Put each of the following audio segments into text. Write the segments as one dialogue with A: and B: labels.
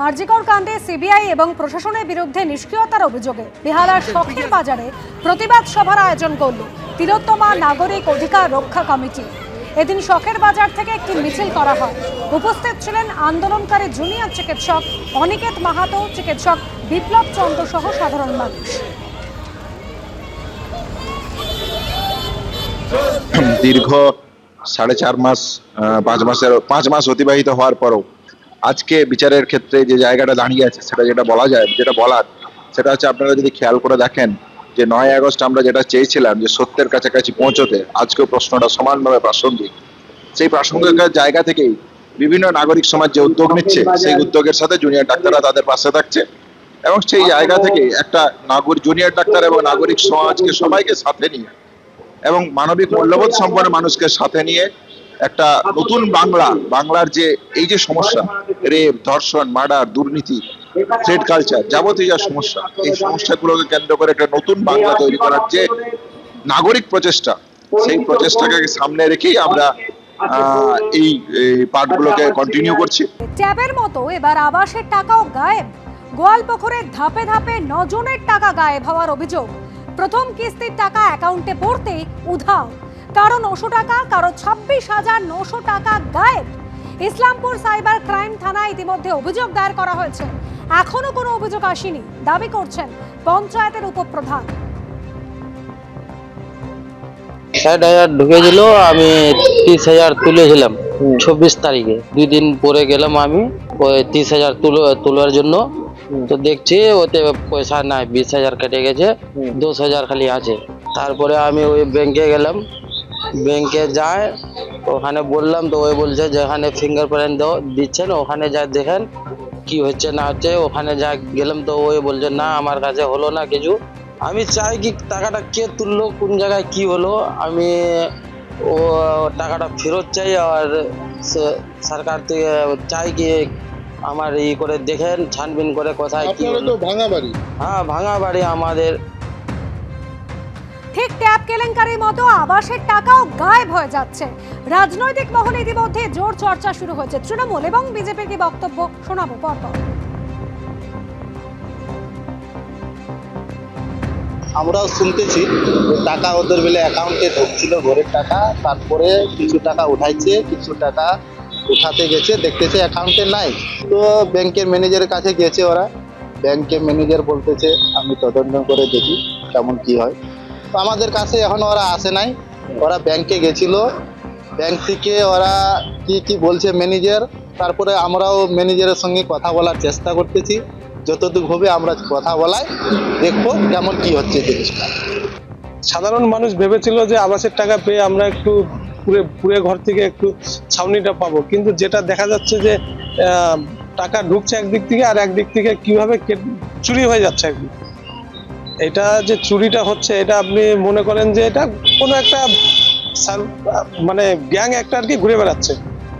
A: আরজিকর কাণ্ডে সিবিআই এবং প্রশাসনের বিরুদ্ধে নিষ্ক্রিয়তার অভিযোগে বেহালার শখের বাজারে প্রতিবাদ সভার আয়োজন করল তিলোত্তমা নাগরিক অধিকার রক্ষা কমিটি। এদিন শখের বাজার থেকে একটি মিছিল করা হয়। উপস্থিত ছিলেন আন্দোলনকারী জুনিয়র চিকিৎসক অনিকেত মাহাতো, চিকিৎসক বিপ্লব চন্দ্র সহ সাধারণ মানুষ।
B: দীর্ঘ 4.5 মাস 5 মাস অতিবাহিত হওয়ার পরও আজকে বিচারের ক্ষেত্রে যে জায়গাটা দাঁড়িয়ে আছে সেটা যেটা বলার সেটা হচ্ছে, আপনারা যদি খেয়াল করে দেখেন যে 9 আগস্ট আমরা যেটা চেয়েছিলাম যে সত্যের কাছাকাছি পৌঁছতে, আজকেও প্রশ্নটা সমানভাবে প্রাসঙ্গিক। সেই প্রাসঙ্গিক জায়গা থেকেই বিভিন্ন নাগরিক সমাজ যে উদ্যোগ নিচ্ছে, সেই উদ্যোগের সাথে জুনিয়র ডাক্তাররা তাদের পাশে থাকছে এবং সেই জায়গা থেকে একটা জুনিয়র ডাক্তার এবং নাগরিক সমাজকে সবাইকে সাথে নিয়ে এবং মানবিক মূল্যবোধ সম্পন্ন মানুষকে সাথে নিয়ে একটা নতুন বাংলার যে এই যে সমস্যা, রেপ, ধর্ষণ, মার্ডার, দুর্নীতি, থ্রেড কালচার, যাবতীয় যা সমস্যা, এই সমস্যাগুলোকে কেন্দ্র করে একটা নতুন বাংলা তৈরি করার যে নাগরিক প্রচেষ্টা, সেই প্রচেষ্টাকে সামনে রেখেই আমরা এই পাঠগুলোকে কন্টিনিউ করছি।
A: ট্যাবের মতো এবার আবাসের টাকাও গায়েব। গোয়ালপুকুরের ধাপে ধাপে 9 জনের টাকা গায়েব হওয়ার অভিযোগ। প্রথম কিস্তির টাকা অ্যাকাউন্টে পড়তেই উধাও, কারো 900 টাকা, কারো 26,900 টাকা গায়েব। ইসলামপুর সাইবার ক্রাইম থানায় ইতিমধ্যে অভিযোগ দায়ের করা হয়েছে। এখনো কোনো অভিযোগ আসেনি, দাবি করছেন পঞ্চায়েতের উপপ্রধান।
C: 60,000 ঢুকেছিল, আমি 30,000 তুলেছিলাম 24 তারিখে। 2 দিন পরে গেলাম আমি ওই 30,000 তোলার জন্য, তো দেখছি ওতে পয়সা নাই, 20,000 কেটে গেছে, 10,000 খালি আছে। তারপরে আমি ওই ব্যাংকে গেলাম, ব্যাংকে যায় ওখানে বললাম, তো ওই বলছে যেখানে ফিঙ্গারপ্রিন্ট দিচ্ছেন ওখানে যা দেখেন কি হচ্ছে না হচ্ছে। ওখানে যা গেলাম তো ওই বলছে না আমার কাছে হলো না কিছু। আমি চাই কি টাকাটা কে তুললো, কোন জায়গায় কি হলো, আমি ও টাকাটা ফেরত চাই। আর সরকার থেকে চাই কি আমার করে দেখেন, ছানবিন করে কোথায় কি হলো।
D: ভাঙা বাড়ি?
C: হ্যাঁ, ভাঙা বাড়ি আমাদের।
A: ঠিক ট্যাব কেলেঙ্কারির মতো আবাসের টাকাও গায়েব হয়ে যাচ্ছে। রাজনৈতিক মহলে ইতিমধ্যে জোর চর্চা শুরু হয়েছে। তৃণমূল এবং বিজেপির কি বক্তব্য শোনাবো পরপর।
E: আমরাও শুনতেছি টাকা ওদের বেলে অ্যাকাউন্টে ঢুকছিল, ঘরের টাকা, তারপরে কিছু টাকা উঠাইছে, কিছু টাকা উঠাতে গেছে, দেখতেছে অ্যাকাউন্টে নাই। তো ব্যাংকের ম্যানেজারের কাছে গেছে ওরা, ব্যাংকের ম্যানেজার বলতেছে আমি তদন্ত করে দেখি কেমন কি হয়। তো আমাদের কাছে এখন ওরা আসে নাই, ওরা ব্যাংকে গেছিল, ব্যাংক থেকে ওরা কি বলছে ম্যানেজার, তারপরে আমরাও ম্যানেজারের সঙ্গে কথা বলার চেষ্টা করতেছি। যতটুকু হবে আমরা কথা বলাই, দেখবো কেমন কি হচ্ছে জিনিসটা।
D: সাধারণ মানুষ ভেবেছিল যে আবাসের টাকা পেয়ে আমরা একটু পুরে ঘর থেকে একটু ছাউনিটা পাবো, কিন্তু যেটা দেখা যাচ্ছে যে টাকা ঢুকছে একদিক থেকে, আর একদিক থেকে কিভাবে চুরি হয়ে যাচ্ছে একদিক। এটা যে চুরিটা হচ্ছে, এটা আপনি মনে করেন যে এটা কোনো একটা মানে গ্যাং একটা আর কি ঘুরে বেড়াচ্ছে,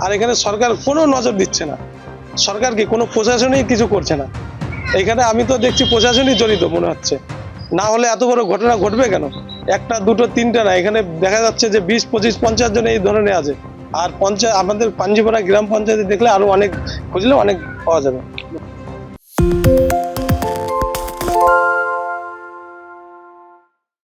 D: আর এখানে সরকার কোনো নজর দিচ্ছে না। সরকার কি কোনো প্রশাসনই কিছু করছে না। এখানে আমি তো দেখছি প্রশাসনই জড়িত মনে হচ্ছে, না হলে এত বড় ঘটনা ঘটবে কেন? 1টা 2টো 3টা না, এখানে দেখা যাচ্ছে যে 20, 25, 50 জন এই ধরনের আছে। আর আমাদের পাঞ্জিপাড়া গ্রাম পঞ্চায়েতে দেখলে আরো অনেক খুঁজলে অনেক পাওয়া যাবে।